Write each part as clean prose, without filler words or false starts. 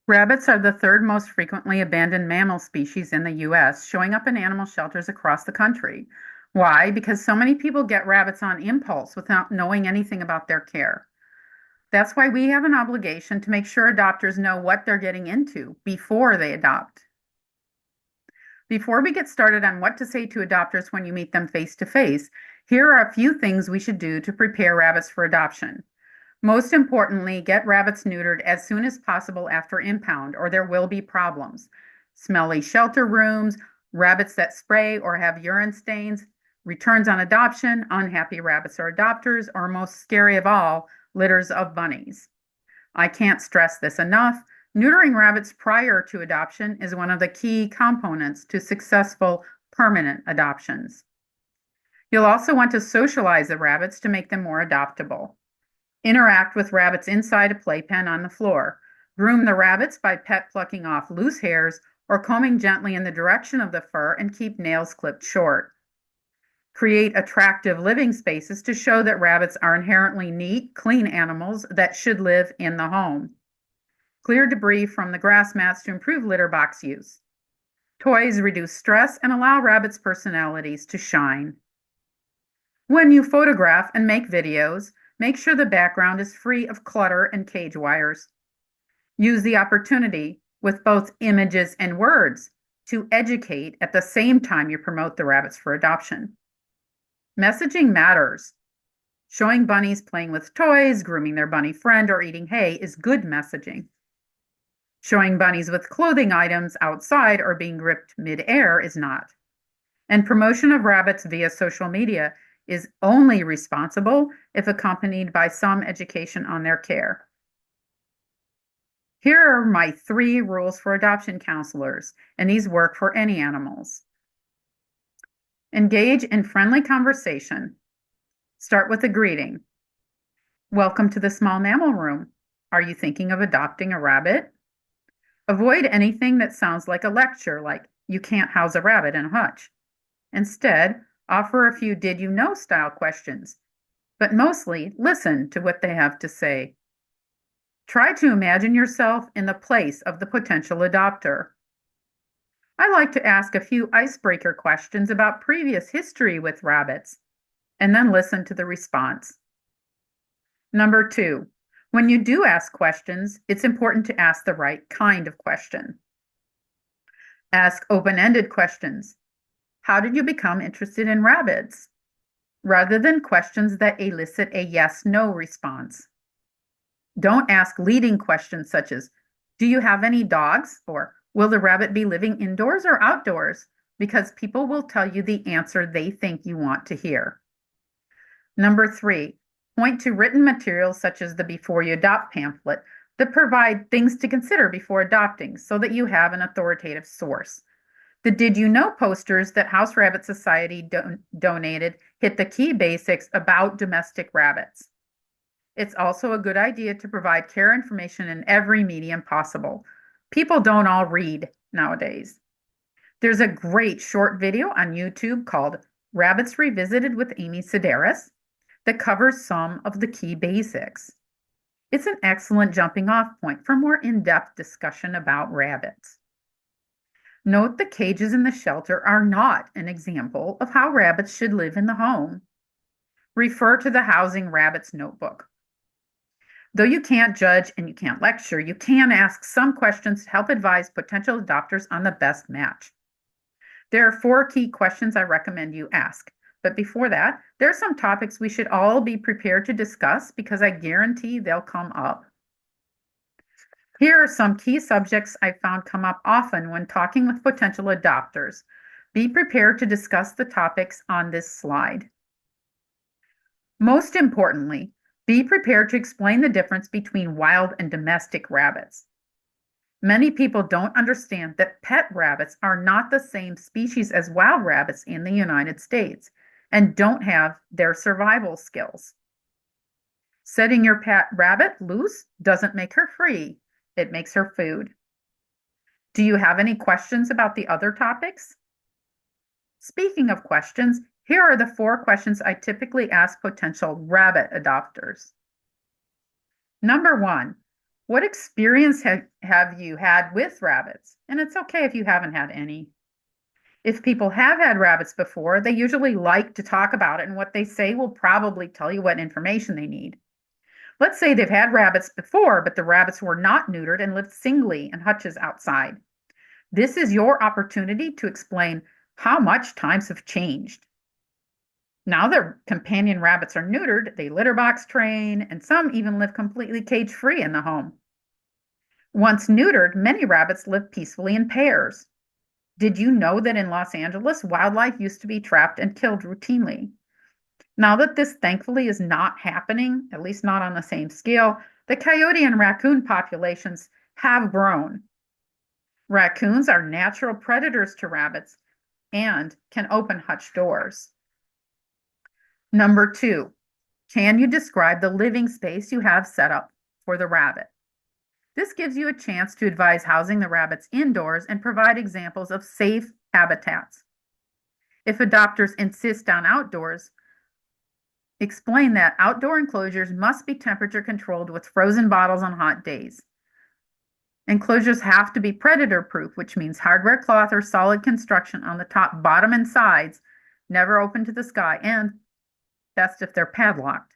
Rabbits are the third most frequently abandoned mammal species in the US, showing up in animal shelters across the country. Why? Because so many people get rabbits on impulse without knowing anything about their care. That's why we have an obligation to make sure adopters know what they're getting into before they adopt. Before we get started on what to say to adopters when you meet them face to face, here are a few things we should do to prepare rabbits for adoption. Most importantly, get rabbits neutered as soon as possible after impound, or there will be problems. Smelly shelter rooms, rabbits that spray or have urine stains, returns on adoption, unhappy rabbits or adopters, or most scary of all, litters of bunnies. I can't stress this enough. Neutering rabbits prior to adoption is one of the key components to successful permanent adoptions. You'll also want to socialize the rabbits to make them more adoptable. Interact with rabbits inside a playpen on the floor. Groom the rabbits by pet plucking off loose hairs or combing gently in the direction of the fur and keep nails clipped short. Create attractive living spaces to show that rabbits are inherently neat, clean animals that should live in the home. Clear debris from the grass mats to improve litter box use. Toys reduce stress and allow rabbits' personalities to shine. When you photograph and make videos, make sure the background is free of clutter and cage wires. Use the opportunity with both images and words to educate at the same time you promote the rabbits for adoption. Messaging matters. Showing bunnies playing with toys, grooming their bunny friend, or eating hay is good messaging. Showing bunnies with clothing items outside or being gripped mid-air is not. And promotion of rabbits via social media is only responsible if accompanied by some education on their care. Here are my 3 rules for adoption counselors, and these work for any animals. Engage in friendly conversation. Start with a greeting. Welcome to the small mammal room. Are you thinking of adopting a rabbit? Avoid anything that sounds like a lecture, like you can't house a rabbit in a hutch. Instead, offer a few did you know style questions, but mostly listen to what they have to say. Try to imagine yourself in the place of the potential adopter. I like to ask a few icebreaker questions about previous history with rabbits, and then listen to the response. Number 2, when you do ask questions, it's important to ask the right kind of question. Ask open-ended questions. How did you become interested in rabbits? Rather than questions that elicit a yes/no response. Don't ask leading questions such as, do you have any dogs? Or will the rabbit be living indoors or outdoors? Because people will tell you the answer they think you want to hear. Number 3, point to written materials such as the Before You Adopt pamphlet that provide things to consider before adopting so that you have an authoritative source. The Did You Know posters that House Rabbit Society donated hit the key basics about domestic rabbits. It's also a good idea to provide care information in every medium possible. People don't all read nowadays. There's a great short video on YouTube called Rabbits Revisited with Amy Sedaris that covers some of the key basics. It's an excellent jumping off point for more in-depth discussion about rabbits. Note the cages in the shelter are not an example of how rabbits should live in the home. Refer to the Housing Rabbits notebook. Though you can't judge and you can't lecture, you can ask some questions to help advise potential adopters on the best match. There are 4 key questions I recommend you ask. But before that, there are some topics we should all be prepared to discuss because I guarantee they'll come up. Here are some key subjects I found come up often when talking with potential adopters. Be prepared to discuss the topics on this slide. Most importantly, be prepared to explain the difference between wild and domestic rabbits. Many people don't understand that pet rabbits are not the same species as wild rabbits in the United States and don't have their survival skills. Setting your pet rabbit loose doesn't make her free. It makes her food. Do you have any questions about the other topics? Speaking of questions, here are the 4 questions I typically ask potential rabbit adopters. Number 1, What experience have you had with rabbits? And it's okay if you haven't had any. If people have had rabbits before, they usually like to talk about it, and what they say will probably tell you what information they need. Let's say they've had rabbits before, but the rabbits were not neutered and lived singly in hutches outside. This is your opportunity to explain how much times have changed. Now their companion rabbits are neutered, they litter box train, and some even live completely cage-free in the home. Once neutered, many rabbits live peacefully in pairs. Did you know that in Los Angeles, wildlife used to be trapped and killed routinely? Now that this thankfully is not happening, at least not on the same scale, the coyote and raccoon populations have grown. Raccoons are natural predators to rabbits and can open hutch doors. Number 2, can you describe the living space you have set up for the rabbit? This gives you a chance to advise housing the rabbits indoors and provide examples of safe habitats. If adopters insist on outdoors, explain that outdoor enclosures must be temperature controlled with frozen bottles on hot days. Enclosures have to be predator proof, which means hardware cloth or solid construction on the top, bottom, and sides, never open to the sky, and best if they're padlocked.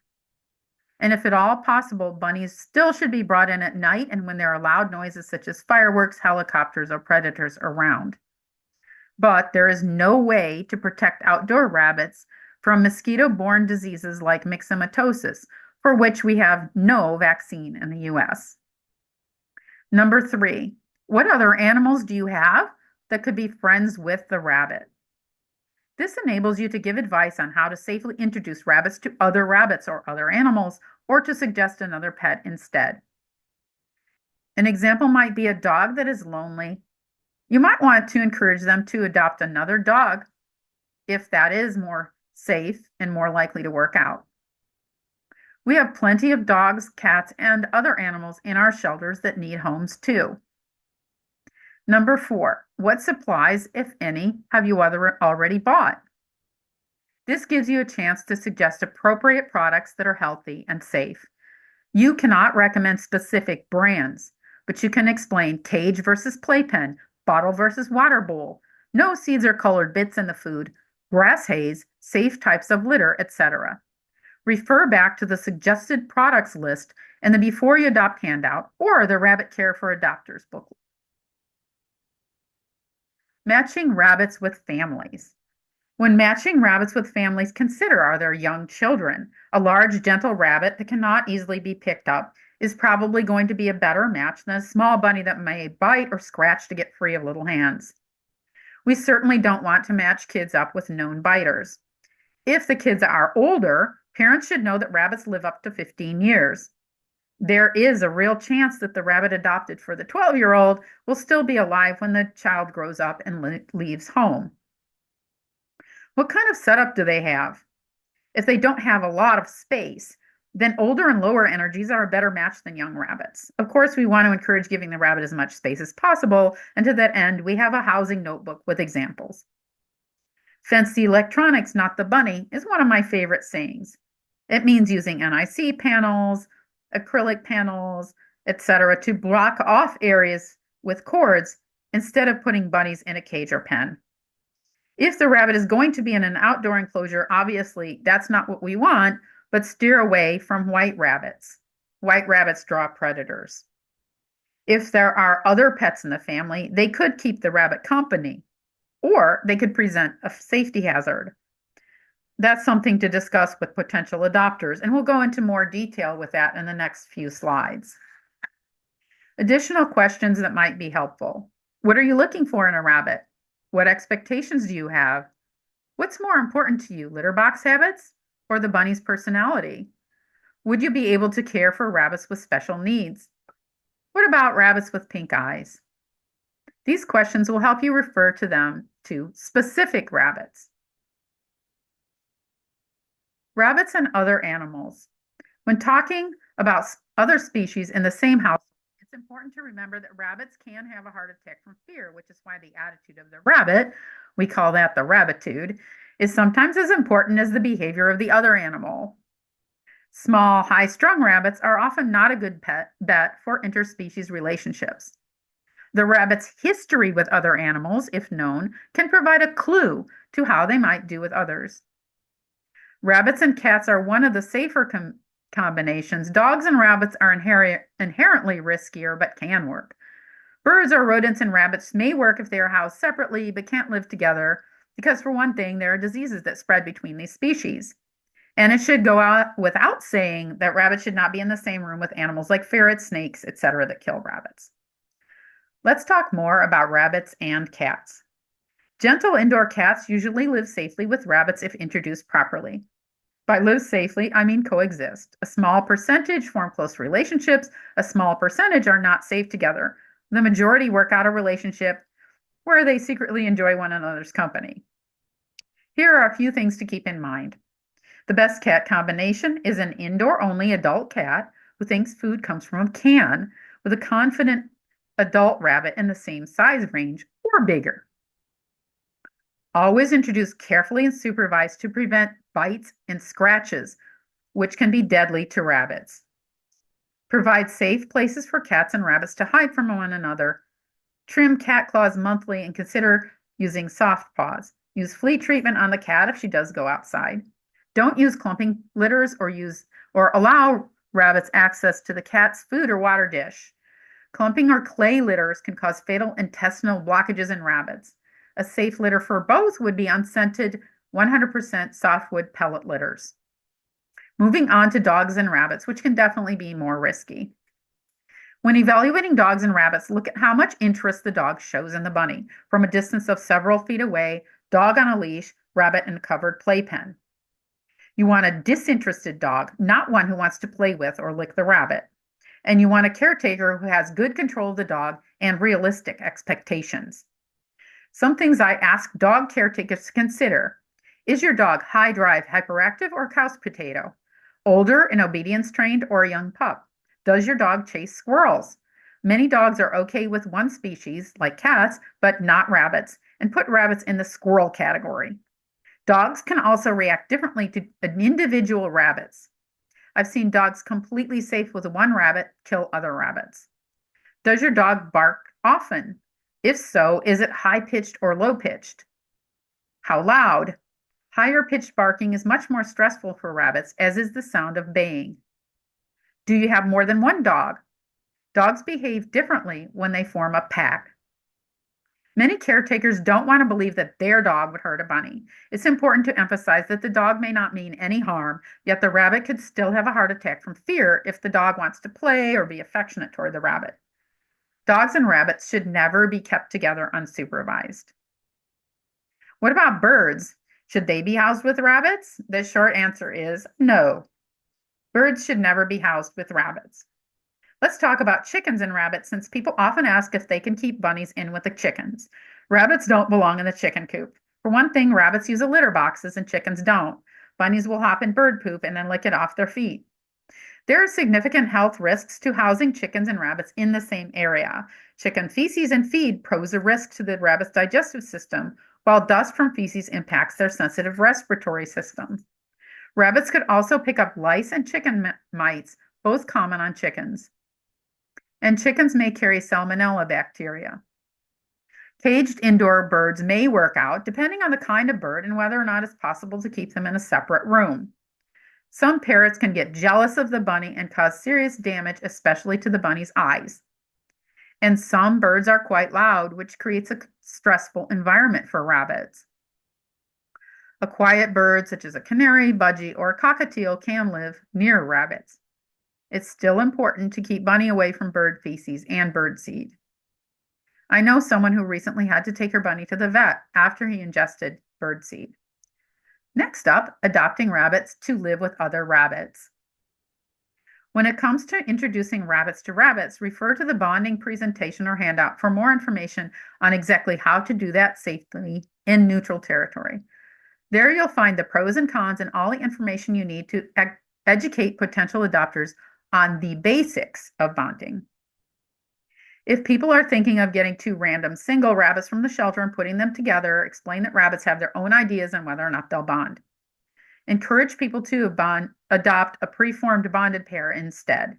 And if at all possible, bunnies still should be brought in at night and when there are loud noises such as fireworks, helicopters, or predators around. But there is no way to protect outdoor rabbits from mosquito-borne diseases like myxomatosis, for which we have no vaccine in the US. Number 3, what other animals do you have that could be friends with the rabbit? This enables you to give advice on how to safely introduce rabbits to other rabbits or other animals, or to suggest another pet instead. An example might be a dog that is lonely. You might want to encourage them to adopt another dog if that is more safe and more likely to work out. We have plenty of dogs, cats, and other animals in our shelters that need homes too. Number 4, what supplies, if any, have you already bought? This gives you a chance to suggest appropriate products that are healthy and safe. You cannot recommend specific brands, but you can explain cage versus playpen, bottle versus water bowl, no seeds or colored bits in the food, grass haze, safe types of litter, etc. Refer back to the suggested products list in the Before You Adopt handout or the Rabbit Care for Adopters booklet. Matching rabbits with families. When matching rabbits with families, consider, are there young children? A large, gentle rabbit that cannot easily be picked up is probably going to be a better match than a small bunny that may bite or scratch to get free of little hands. We certainly don't want to match kids up with known biters. If the kids are older, parents should know that rabbits live up to 15 years. There is a real chance that the rabbit adopted for the 12-year-old will still be alive when the child grows up and leaves home. What kind of setup do they have? If they don't have a lot of space, then older and lower energies are a better match than young rabbits. Of course, we want to encourage giving the rabbit as much space as possible, and to that end, we have a housing notebook with examples. Fence the electronics, not the bunny, is one of my favorite sayings. It means using NIC panels, acrylic panels, etc., to block off areas with cords instead of putting bunnies in a cage or pen. If the rabbit is going to be in an outdoor enclosure, obviously that's not what we want, but steer away from white rabbits. White rabbits draw predators. If there are other pets in the family, they could keep the rabbit company, or they could present a safety hazard. That's something to discuss with potential adopters, and we'll go into more detail with that in the next few slides. Additional questions that might be helpful. What are you looking for in a rabbit? What expectations do you have? What's more important to you, litter box habits or the bunny's personality? Would you be able to care for rabbits with special needs? What about rabbits with pink eyes? These questions will help you refer to them to specific rabbits. Rabbits and other animals. When talking about other species in the same house, it's important to remember that rabbits can have a heart attack from fear, which is why the attitude of the rabbit, we call that the rabbitude, is sometimes as important as the behavior of the other animal. Small, high-strung rabbits are often not a good bet for interspecies relationships. The rabbit's history with other animals, if known, can provide a clue to how they might do with others. Rabbits and cats are one of the safer combinations. Dogs and rabbits are inherently riskier, but can work. Birds or rodents and rabbits may work if they are housed separately, but can't live together because, for one thing, there are diseases that spread between these species. And it should go out without saying that rabbits should not be in the same room with animals like ferrets, snakes, etc., that kill rabbits. Let's talk more about rabbits and cats. Gentle indoor cats usually live safely with rabbits if introduced properly. By live safely, I mean coexist. A small percentage form close relationships, a small percentage are not safe together. The majority work out a relationship where they secretly enjoy one another's company. Here are a few things to keep in mind. The best cat combination is an indoor-only adult cat who thinks food comes from a can with a confident adult rabbit in the same size range or bigger. Always introduce carefully and supervised to prevent bites and scratches, which can be deadly to rabbits. Provide safe places for cats and rabbits to hide from one another. Trim cat claws monthly and consider using soft paws. Use flea treatment on the cat if she does go outside. Don't use clumping litters or allow rabbits access to the cat's food or water dish. Clumping or clay litters can cause fatal intestinal blockages in rabbits. A safe litter for both would be unscented 100% softwood pellet litters. Moving on to dogs and rabbits, which can definitely be more risky. When evaluating dogs and rabbits, look at how much interest the dog shows in the bunny. From a distance of several feet away, dog on a leash, rabbit in a covered playpen. You want a disinterested dog, not one who wants to play with or lick the rabbit. And you want a caretaker who has good control of the dog and realistic expectations. Some things I ask dog caretakers to consider. Is your dog high drive, hyperactive, or couch potato? Older and obedience trained, or a young pup? Does your dog chase squirrels? Many dogs are okay with one species, like cats, but not rabbits, and put rabbits in the squirrel category. Dogs can also react differently to individual rabbits. I've seen dogs completely safe with one rabbit kill other rabbits. Does your dog bark often? If so, is it high-pitched or low-pitched? How loud? Higher pitched barking is much more stressful for rabbits, as is the sound of baying. Do you have more than one dog? Dogs behave differently when they form a pack. Many caretakers don't want to believe that their dog would hurt a bunny. It's important to emphasize that the dog may not mean any harm, yet the rabbit could still have a heart attack from fear if the dog wants to play or be affectionate toward the rabbit. Dogs and rabbits should never be kept together unsupervised. What about birds? Should they be housed with rabbits? The short answer is no. Birds should never be housed with rabbits. Let's talk about chickens and rabbits, since people often ask if they can keep bunnies in with the chickens. Rabbits don't belong in the chicken coop. For one thing, rabbits use litter boxes and chickens don't. Bunnies will hop in bird poop and then lick it off their feet. There are significant health risks to housing chickens and rabbits in the same area. Chicken feces and feed pose a risk to the rabbit's digestive system, while dust from feces impacts their sensitive respiratory system. Rabbits could also pick up lice and chicken mites, both common on chickens. And chickens may carry salmonella bacteria. Caged indoor birds may work out, depending on the kind of bird and whether or not it's possible to keep them in a separate room. Some parrots can get jealous of the bunny and cause serious damage, especially to the bunny's eyes. And some birds are quite loud, which creates a stressful environment for rabbits. A quiet bird, such as a canary, budgie, or a cockatiel, can live near rabbits. It's still important to keep bunny away from bird feces and bird seed. I know someone who recently had to take her bunny to the vet after he ingested bird seed. Next up, adopting rabbits to live with other rabbits. When it comes to introducing rabbits to rabbits, refer to the bonding presentation or handout for more information on exactly how to do that safely in neutral territory. There you'll find the pros and cons and all the information you need to educate potential adopters on the basics of bonding. If people are thinking of getting two random single rabbits from the shelter and putting them together, explain that rabbits have their own ideas on whether or not they'll bond. Encourage people to bond Adopt a preformed bonded pair instead.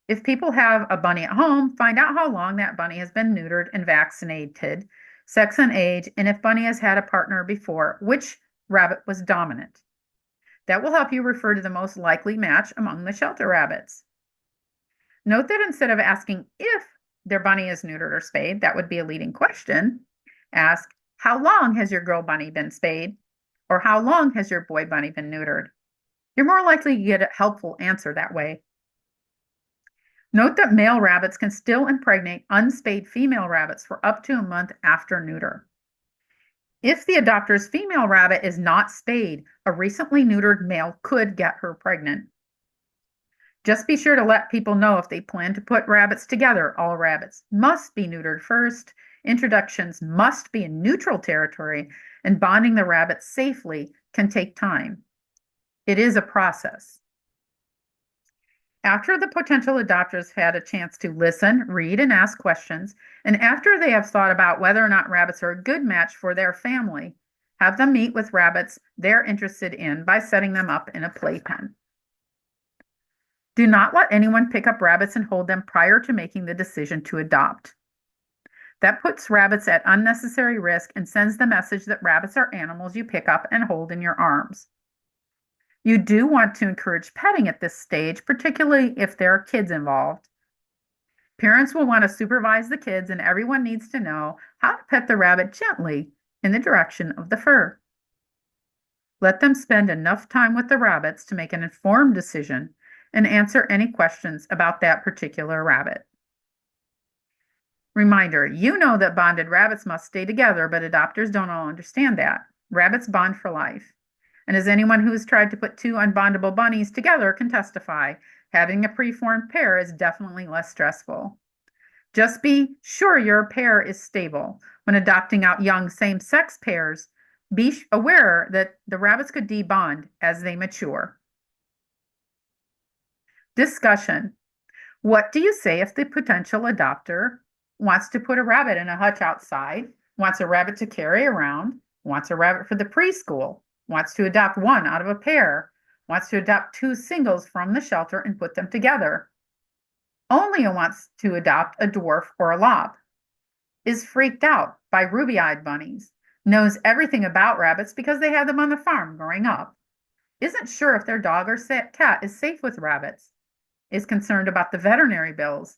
If people have a bunny at home, find out how long that bunny has been neutered and vaccinated, sex and age, and if bunny has had a partner before, which rabbit was dominant. That will help you refer to the most likely match among the shelter rabbits. Note that instead of asking if their bunny is neutered or spayed, that would be a leading question. Ask, how long has your girl bunny been spayed? Or how long has your boy bunny been neutered? You're more likely to get a helpful answer that way. Note that male rabbits can still impregnate unspayed female rabbits for up to a month after neuter. If the adopter's female rabbit is not spayed, a recently neutered male could get her pregnant. Just be sure to let people know if they plan to put rabbits together. All rabbits must be neutered first. Introductions must be in neutral territory, and bonding the rabbits safely can take time. It is a process. After the potential adopters have had a chance to listen, read, and ask questions, and after they have thought about whether or not rabbits are a good match for their family, have them meet with rabbits they're interested in by setting them up in a playpen. Do not let anyone pick up rabbits and hold them prior to making the decision to adopt. That puts rabbits at unnecessary risk and sends the message that rabbits are animals you pick up and hold in your arms. You do want to encourage petting at this stage, particularly if there are kids involved. Parents will want to supervise the kids, and everyone needs to know how to pet the rabbit gently in the direction of the fur. Let them spend enough time with the rabbits to make an informed decision and answer any questions about that particular rabbit. Reminder, you know that bonded rabbits must stay together, but adopters don't all understand that. Rabbits bond for life. And as anyone who has tried to put two unbondable bunnies together can testify, having a preformed pair is definitely less stressful. Just be sure your pair is stable. When adopting out young same-sex pairs, be aware that the rabbits could debond as they mature. Discussion. What do you say if the potential adopter wants to put a rabbit in a hutch outside, wants a rabbit to carry around, wants a rabbit for the preschool, wants to adopt one out of a pair, wants to adopt two singles from the shelter and put them together, only wants to adopt a dwarf or a lob, is freaked out by ruby-eyed bunnies, knows everything about rabbits because they had them on the farm growing up, isn't sure if their dog or cat is safe with rabbits, is concerned about the veterinary bills,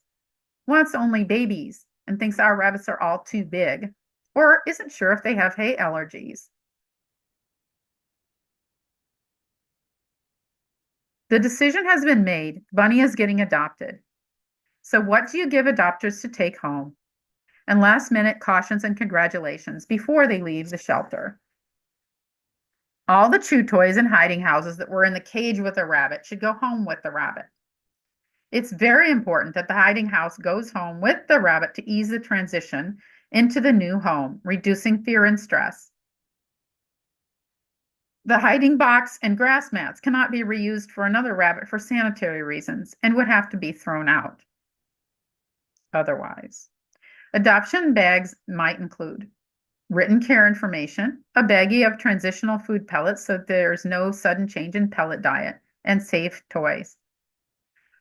wants only babies and thinks our rabbits are all too big, or isn't sure if they have hay allergies. The decision has been made. Bunny is getting adopted. So what do you give adopters to take home? And last minute cautions and congratulations before they leave the shelter. All the chew toys and hiding houses that were in the cage with a rabbit should go home with the rabbit. It's very important that the hiding house goes home with the rabbit to ease the transition into the new home, reducing fear and stress. The hiding box and grass mats cannot be reused for another rabbit for sanitary reasons and would have to be thrown out otherwise. Adoption bags might include written care information, a baggie of transitional food pellets so there's no sudden change in pellet diet, and safe toys.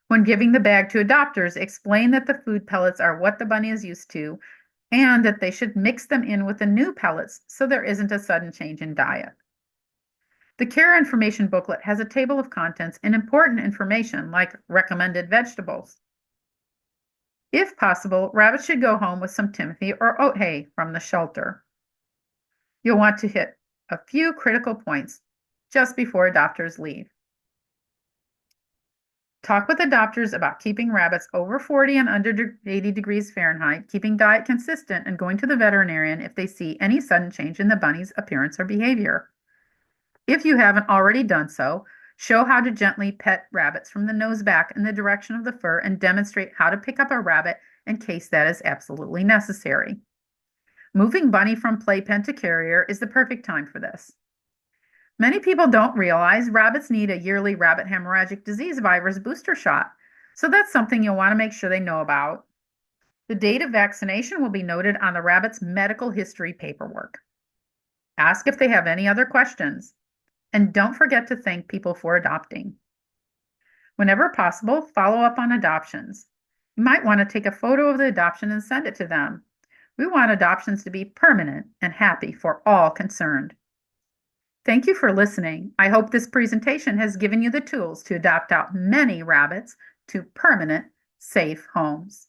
When giving the bag to adopters, explain that the food pellets are what the bunny is used to and that they should mix them in with the new pellets so there isn't a sudden change in diet. The care information booklet has a table of contents and important information like recommended vegetables. If possible, rabbits should go home with some timothy or oat hay from the shelter. You'll want to hit a few critical points just before adopters leave. Talk with adopters about keeping rabbits over 40 and under 80 degrees Fahrenheit, keeping diet consistent, and going to the veterinarian if they see any sudden change in the bunny's appearance or behavior. If you haven't already done so, show how to gently pet rabbits from the nose back in the direction of the fur and demonstrate how to pick up a rabbit in case that is absolutely necessary. Moving bunny from playpen to carrier is the perfect time for this. Many people don't realize rabbits need a yearly rabbit hemorrhagic disease virus booster shot, so that's something you'll want to make sure they know about. The date of vaccination will be noted on the rabbit's medical history paperwork. Ask if they have any other questions. And don't forget to thank people for adopting. Whenever possible, follow up on adoptions. You might want to take a photo of the adoption and send it to them. We want adoptions to be permanent and happy for all concerned. Thank you for listening. I hope this presentation has given you the tools to adopt out many rabbits to permanent, safe homes.